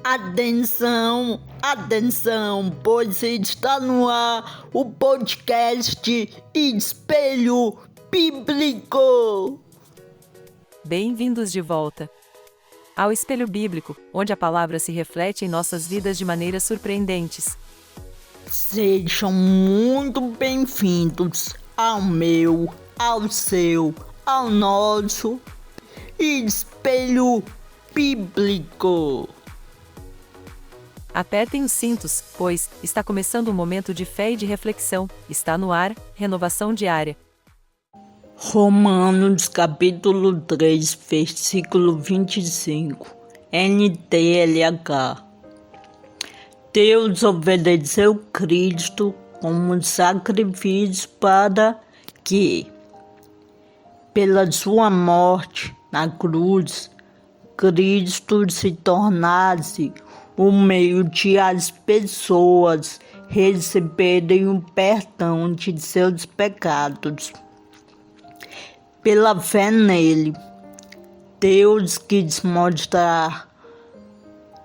Atenção, atenção, pois está no ar o podcast Espelho Bíblico. Bem-vindos de volta ao Espelho Bíblico, onde a palavra se reflete em nossas vidas de maneiras surpreendentes. Sejam muito bem-vindos ao meu, ao seu, ao nosso Espelho Bíblico. Apertem os cintos, pois está começando um momento de fé e de reflexão. Está no ar, renovação diária. Romanos capítulo 3, versículo 25, NTLH. Deus obedeceu Cristo como sacrifício para que, pela sua morte na cruz, Cristo se tornasse o meio de as pessoas receberem o perdão de seus pecados. Pela fé nele, Deus quis mostrar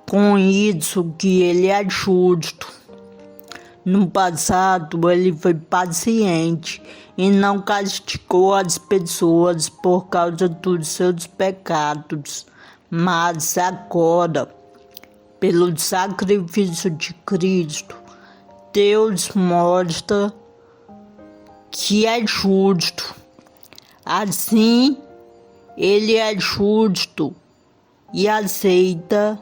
com isso que ele é justo. No passado, ele foi paciente e não castigou as pessoas por causa dos seus pecados, mas agora, pelo sacrifício de Cristo, Deus mostra que é justo. Assim, ele é justo e aceita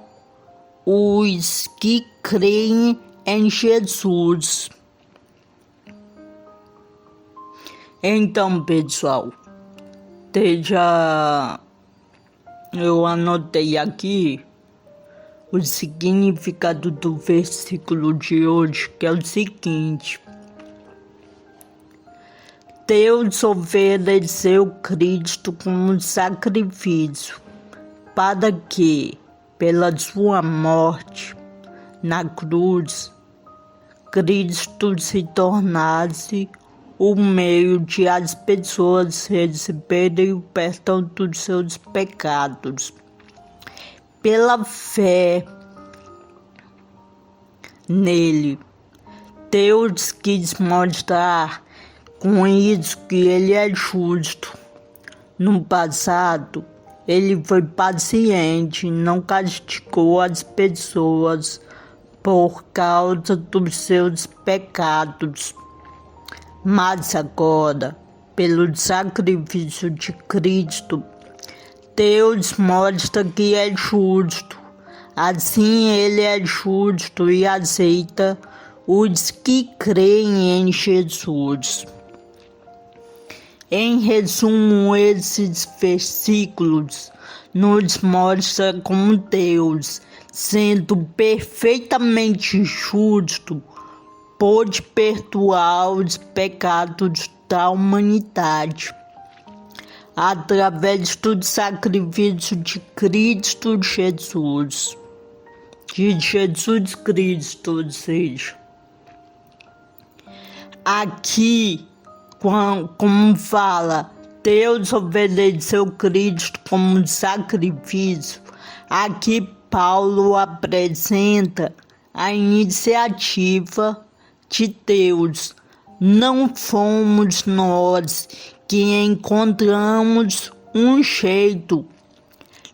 os que creem em Jesus. Então, pessoal, eu anotei aqui o significado do versículo de hoje, que é o seguinte: Deus ofereceu Cristo como sacrifício para que, pela sua morte na cruz, Cristo se tornasse o meio de as pessoas receberem o perdão dos seus pecados. Pela fé nele, Deus quis mostrar com isso que ele é justo. No passado, ele foi paciente e não castigou as pessoas por causa dos seus pecados. Mas agora, pelo sacrifício de Cristo, Deus mostra que é justo. Assim, ele é justo e aceita os que creem em Jesus. Em resumo, esses versículos nos mostram como Deus, sendo perfeitamente justo, pôde perdoar os pecados da humanidade através do sacrifício de Cristo Jesus. De Jesus Cristo, ou seja, aqui, como fala, Deus ofereceu Cristo como sacrifício. Aqui Paulo apresenta a iniciativa de Deus. Não fomos nós que encontramos um jeito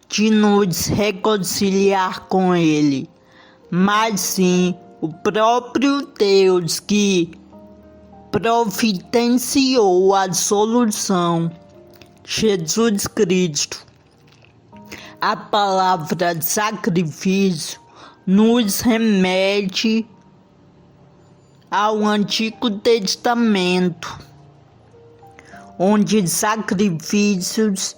de nos reconciliar com Ele, mas sim o próprio Deus que providenciou a solução, Jesus Cristo. A palavra sacrifício nos remete ao Antigo Testamento, onde sacrifícios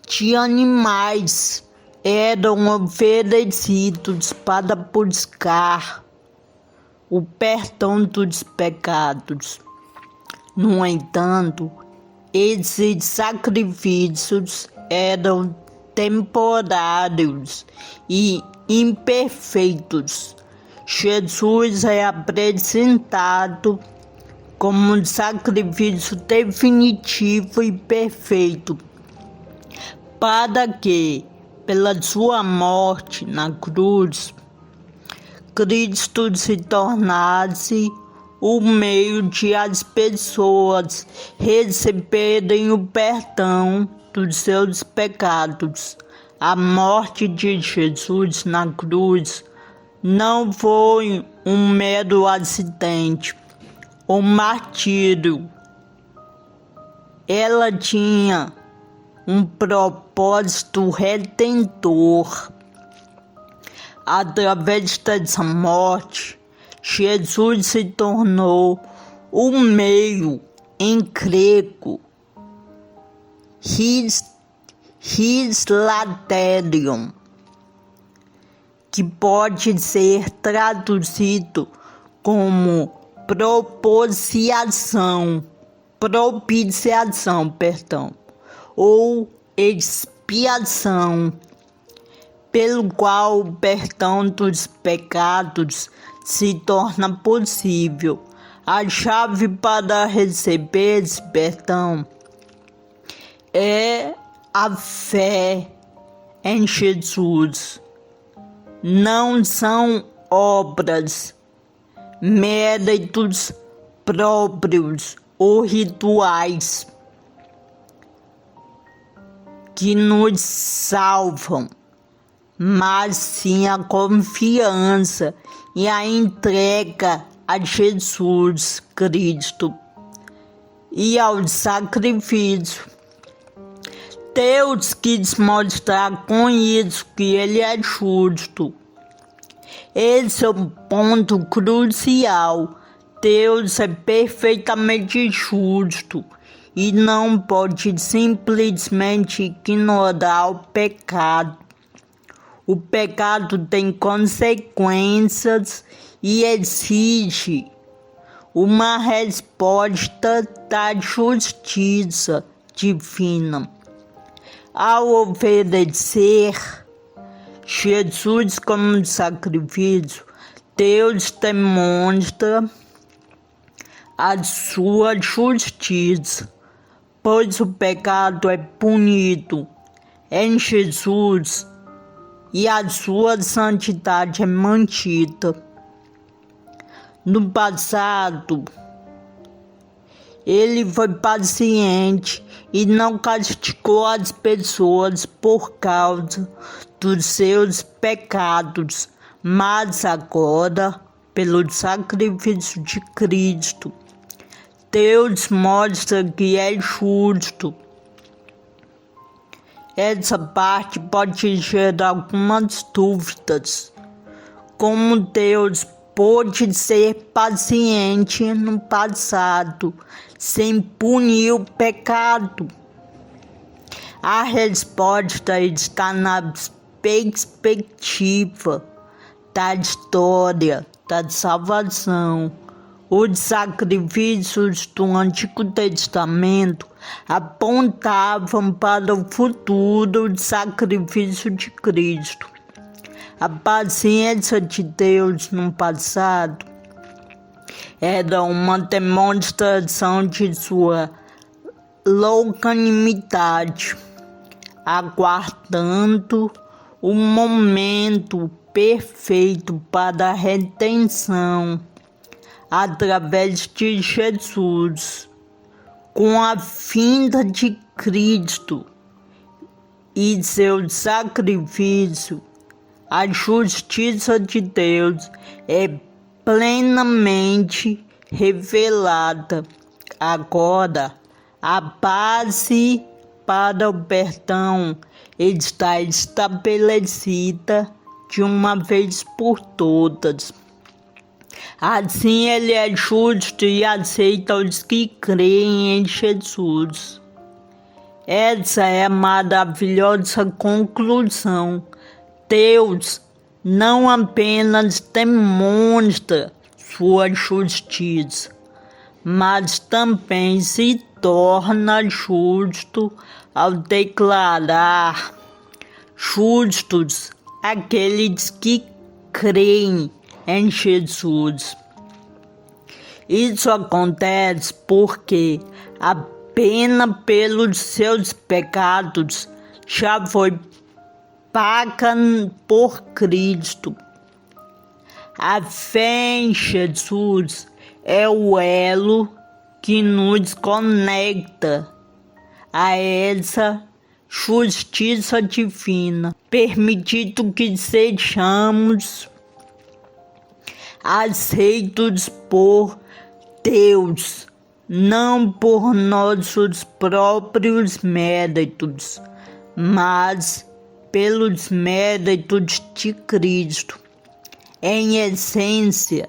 de animais eram oferecidos para buscar o perdão dos pecados. No entanto, esses sacrifícios eram temporários e imperfeitos. Jesus é apresentado como um sacrifício definitivo e perfeito, para que, pela sua morte na cruz, Cristo se tornasse o meio de as pessoas receberem o perdão dos seus pecados. A morte de Jesus na cruz não foi um mero acidente ou martírio. Ela tinha um propósito redentor. Através dessa morte, Jesus se tornou o meio em grego, hislaterion, que pode ser traduzido como propiciação, ou expiação, pelo qual o perdão dos pecados se torna possível. A chave para receber esse perdão é a fé em Jesus. Não são obras, méritos próprios ou rituais que nos salvam, mas sim a confiança e a entrega a Jesus Cristo e ao sacrifício. Deus quis mostrar com isso que Ele é justo. Esse é o ponto crucial. Deus é perfeitamente justo e não pode simplesmente ignorar o pecado. O pecado tem consequências e exige uma resposta da justiça divina. Ao oferecer Jesus como sacrifício, Deus demonstra a sua justiça, pois o pecado é punido em Jesus e a sua santidade é mantida. No passado, Ele foi paciente e não castigou as pessoas por causa dos seus pecados, mas agora, pelo sacrifício de Cristo, Deus mostra que é justo. Essa parte pode gerar algumas dúvidas. Como Deus pôde ser paciente no passado, sem punir o pecado? A resposta está na perspectiva da história da salvação. Os sacrifícios do Antigo Testamento apontavam para o futuro sacrifício de Cristo. A paciência de Deus no passado era uma demonstração de sua longanimidade, aguardando o momento perfeito para a redenção através de Jesus. Com a vinda de Cristo e seu sacrifício, a justiça de Deus é plenamente revelada. Agora, a base para o perdão está estabelecida de uma vez por todas. Assim, Ele é justo e aceita os que creem em Jesus. Essa é a maravilhosa conclusão. Deus não apenas demonstra sua justiça, mas também se torna justo ao declarar justos aqueles que creem em Jesus. Isso acontece porque a pena pelos seus pecados já foi paga por Cristo. A fé em Jesus é o elo que nos conecta a essa justiça divina, permitindo que sejamos aceitos por Deus, não por nossos próprios méritos, mas pelos méritos de Cristo. Em essência,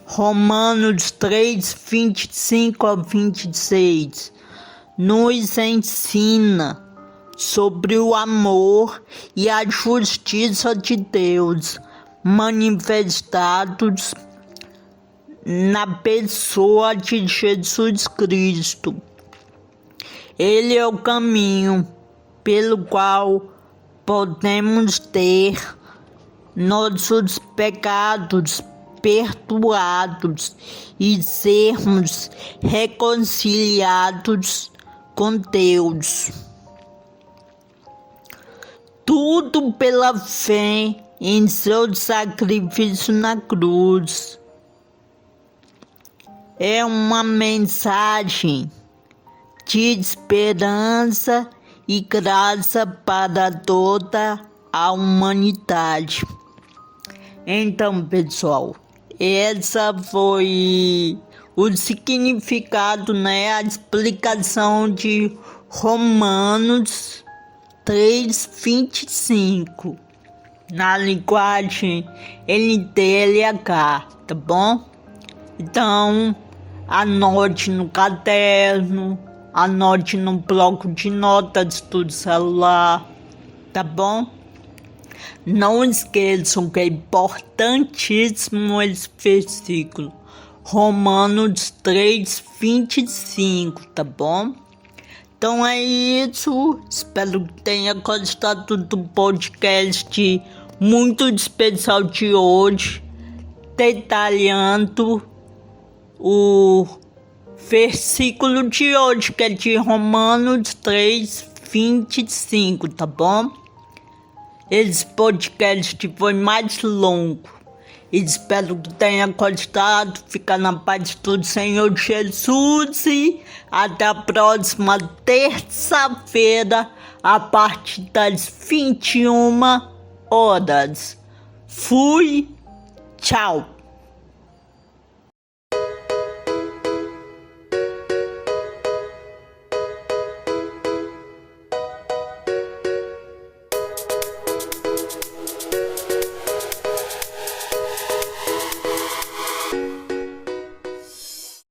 Romanos 3, 25 a 26 nos ensina sobre o amor e a justiça de Deus manifestados na pessoa de Jesus Cristo. Ele é o caminho pelo qual podemos ter nossos pecados perdoados e sermos reconciliados com Deus. Tudo pela fé em seu sacrifício na cruz. É uma mensagem de esperança e graça para toda a humanidade. Então, pessoal, essa foi o significado, a explicação de Romanos 3:25 na linguagem NTLH, tá bom? Então, anote no caderno, anote no bloco de notas do celular, tá bom? Não esqueçam que é importantíssimo esse versículo, Romanos 3:25, tá bom? Então é isso, espero que tenha gostado do podcast muito especial de hoje, detalhando o versículo de hoje, que é de Romanos 3:25, tá bom? Esse podcast foi mais longo. Espero que tenha gostado. Fica na paz do Senhor Jesus e até a próxima terça-feira, a partir das 21 horas. Fui, tchau.